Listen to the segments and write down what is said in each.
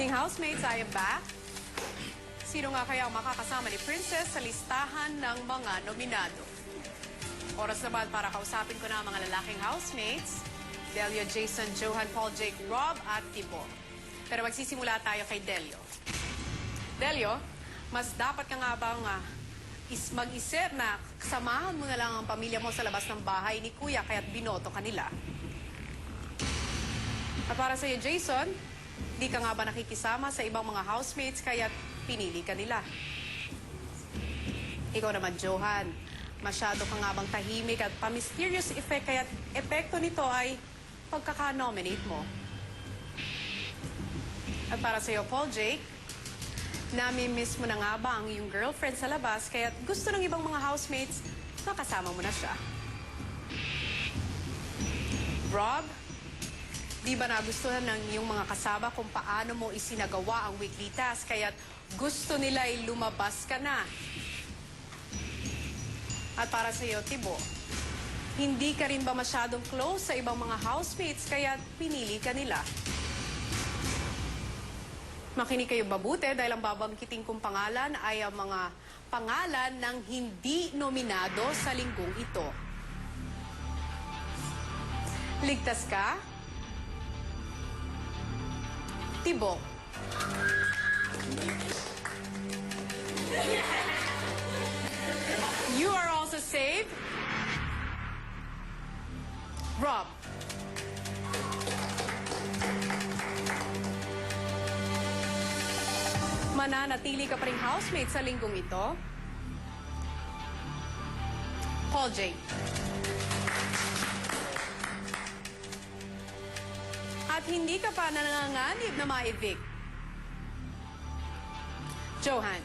evening, housemates. I am back. Sino nga kaya ang makakasama ni Princess sa listahan ng mga nominado? Oras naman para kausapin ko na ang mga lalaking housemates. Delio, Jason, Johan, Paul, Jake, Rob at Tibo. Pero magsisimula tayo kay Delio. Delio, mas dapat ka nga bang mag-isip na kasamahan mo na lang ang pamilya mo sa labas ng bahay ni Kuya kaya't binoto kanila? At para sa iyo, Jason, di ka nga ba nakikisama sa ibang mga housemates kaya't pinili ka nila? Ikaw naman, Johan, masyado ka nga bang tahimik at pa-mysterious effect kaya't epekto nito ay pagkaka-nominate mo? At para sa iyo, Paul, Jake, nami-miss mo na nga ba ang iyong girlfriend sa labas kaya't gusto ng ibang mga housemates na kasama mo na siya? Rob, di ba nagustuhan ng iyong mga kasama kung paano mo isinagawa ang weekly task kaya't gusto nila ay lumabas ka na? At para sa iyo, Tibo, hindi ka rin ba masyadong close sa ibang mga housemates kaya't pinili ka nila? Makinig kayo mabuti dahil ang babangkiting kong pangalan ay ang mga pangalan ng hindi nominado sa linggong ito. Ligtas ka? Tibo. You are also saved. Rob. Mananatili ka pa rin housemate sa linggong ito. Paul J. At hindi ka pa nanganganib na ma-evict. Johan.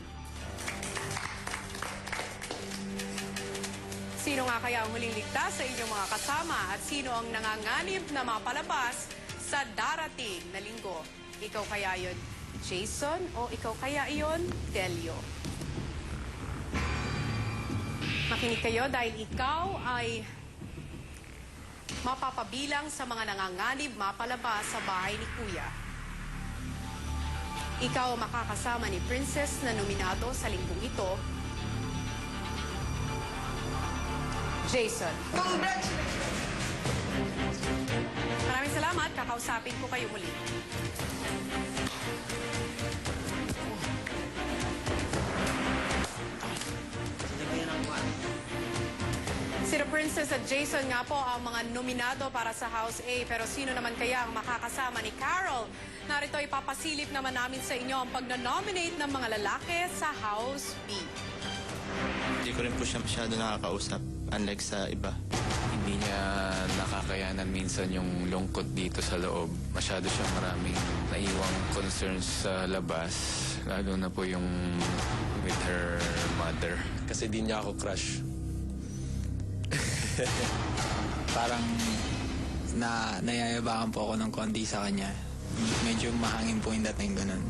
Sino nga kaya ang huling ligtas sa inyong mga kasama at sino ang nanganganib na mapalabas sa darating na linggo? Ikaw kaya yon, Jason, o ikaw kaya yon, Delio? Makinig kayo dahil ikaw ay mapapabilang sa mga nanganganib mapalabas sa bahay ni Kuya. Ikaw ang makakasama ni Princess na nominado sa linggong ito. Jason. Maraming salamat. Kakausapin ko kayo muli. Sina Princess at Jason nga po ang mga nominado para sa House A. Pero sino naman kaya ang makakasama ni Carol? Narito ipapasilip naman namin sa inyo ang pagna-nominate ng mga lalaki sa House B. Hindi ko rin po siya masyado nakakausap, unlike sa iba. Hindi niya nakakayanan minsan yung lungkot dito sa loob. Masyado siyang maraming naiwang concerns sa labas, lalo na po yung with her mother. Kasi di niya ako crush. Parang nayayabangan po ako ng konti sa kanya. Medyo mahangin po yung dating ganun.